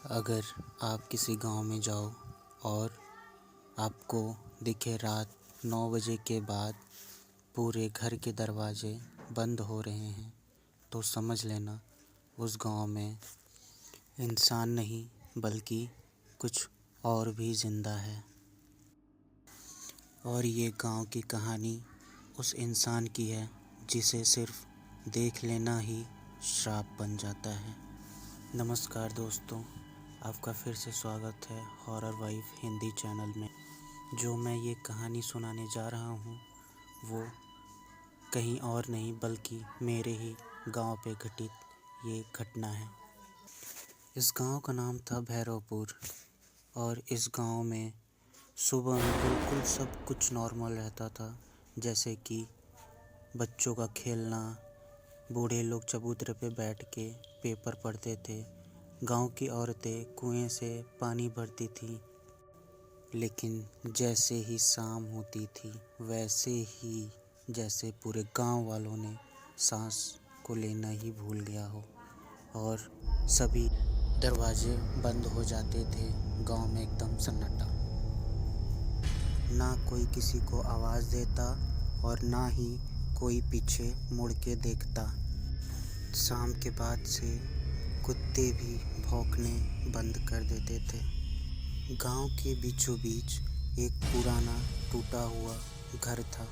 अगर आप किसी गांव में जाओ और आपको दिखे रात 9 बजे के बाद पूरे घर के दरवाजे बंद हो रहे हैं तो समझ लेना उस गांव में इंसान नहीं बल्कि कुछ और भी ज़िंदा है। और ये गांव की कहानी उस इंसान की है जिसे सिर्फ देख लेना ही श्राप बन जाता है। नमस्कार दोस्तों, आपका फिर से स्वागत है हॉरर वाइफ हिंदी चैनल में। जो मैं ये कहानी सुनाने जा रहा हूँ वो कहीं और नहीं बल्कि मेरे ही गांव पे घटित ये घटना है। इस गांव का नाम था भैरवपुर और इस गांव में सुबह में बिल्कुल सब कुछ नॉर्मल रहता था, जैसे कि बच्चों का खेलना, बूढ़े लोग चबूतरे पे बैठ के पेपर पढ़ते थे, गांव की औरतें कुएं से पानी भरती थी। लेकिन जैसे ही शाम होती थी वैसे ही जैसे पूरे गांव वालों ने सांस को लेना ही भूल गया हो और सभी दरवाजे बंद हो जाते थे। गांव में एकदम सन्नाटा, ना कोई किसी को आवाज़ देता और ना ही कोई पीछे मुड़ के देखता। शाम के बाद से कुत्ते भी भौंकने बंद कर देते थे। गांव के बीचों बीच एक पुराना टूटा हुआ घर था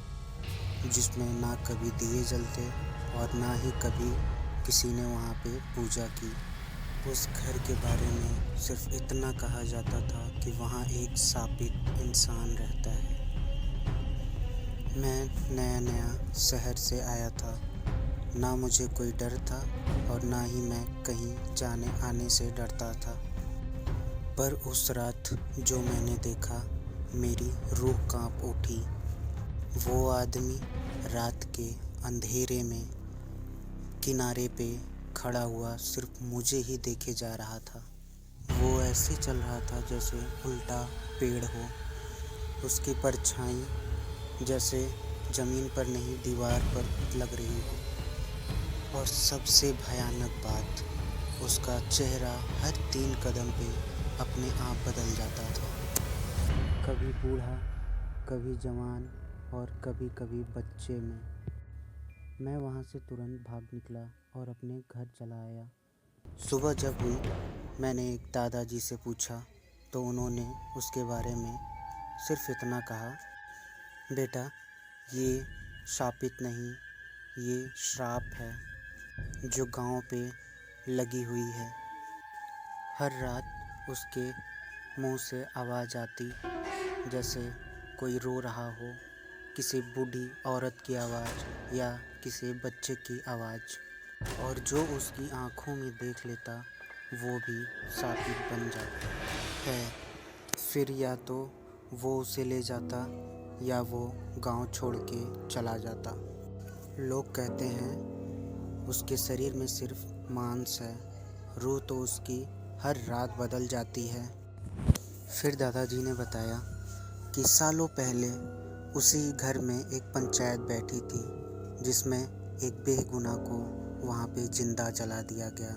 जिसमें ना कभी दिए जलते और ना ही कभी किसी ने वहाँ पे पूजा की। उस घर के बारे में सिर्फ इतना कहा जाता था कि वहाँ एक शापित इंसान रहता है। मैं नया नया शहर से आया था, ना मुझे कोई डर था और ना ही मैं कहीं जाने आने से डरता था। पर उस रात जो मैंने देखा मेरी रूह कांप उठी। वो आदमी रात के अंधेरे में किनारे पे खड़ा हुआ सिर्फ मुझे ही देखे जा रहा था। वो ऐसे चल रहा था जैसे उल्टा पेड़ हो, उसकी परछाई जैसे ज़मीन पर नहीं दीवार पर लग रही हो। और सबसे भयानक बात, उसका चेहरा हर 3 कदम पे अपने आप बदल जाता था। कभी बूढ़ा, कभी जवान और कभी कभी बच्चे में। मैं वहाँ से तुरंत भाग निकला और अपने घर चला आया। सुबह जब हुई मैंने एक दादाजी से पूछा तो उन्होंने उसके बारे में सिर्फ इतना कहा, बेटा ये शापित नहीं, ये श्राप है जो गांव पे लगी हुई है। हर रात उसके मुंह से आवाज़ आती जैसे कोई रो रहा हो, किसी बूढ़ी औरत की आवाज़ या किसी बच्चे की आवाज़। और जो उसकी आँखों में देख लेता वो भी शापित बन जाता है। फिर या तो वो उसे ले जाता या वो गांव छोड़ के चला जाता। लोग कहते हैं उसके शरीर में सिर्फ मांस है, रूह तो उसकी हर रात बदल जाती है। फिर दादाजी ने बताया कि सालों पहले उसी घर में एक पंचायत बैठी थी जिसमें एक बेगुनाह को वहाँ पे जिंदा जला दिया गया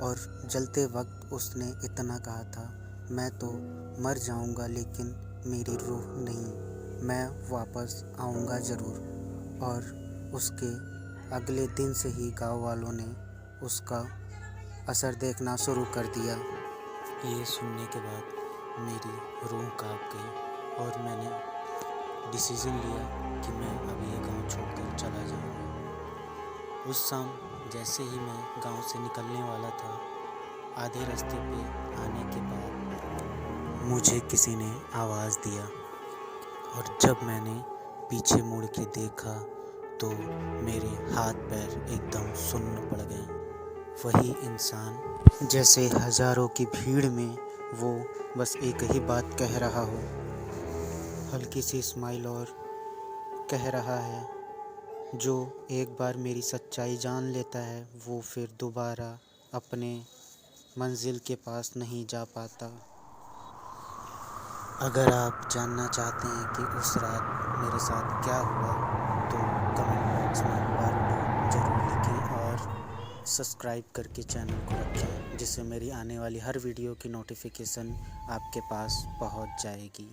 और जलते वक्त उसने इतना कहा था, मैं तो मर जाऊँगा लेकिन मेरी रूह नहीं, मैं वापस आऊँगा ज़रूर। और उसके अगले दिन से ही गांव वालों ने उसका असर देखना शुरू कर दिया। ये सुनने के बाद मेरी रूह कांप गई और मैंने डिसीज़न लिया कि मैं अब ये गांव छोड़कर चला जाऊँगा। उस शाम जैसे ही मैं गांव से निकलने वाला था, आधे रास्ते पे आने के बाद मुझे किसी ने आवाज़ दिया और जब मैंने पीछे मुड़ के देखा तो मेरे हाथ पैर एकदम सुन्न पड़ गए। वही इंसान जैसे हज़ारों की भीड़ में वो बस एक ही बात कह रहा हो, हल्की सी स्माइल और कह रहा है, जो एक बार मेरी सच्चाई जान लेता है वो फिर दोबारा अपने मंजिल के पास नहीं जा पाता। अगर आप जानना चाहते हैं कि उस रात मेरे साथ क्या हुआ तो कमेंट बॉक्स में पार्ट 2 ज़रूर लिखें और सब्सक्राइब करके चैनल को रखें, जिससे मेरी आने वाली हर वीडियो की नोटिफिकेशन आपके पास पहुंच जाएगी।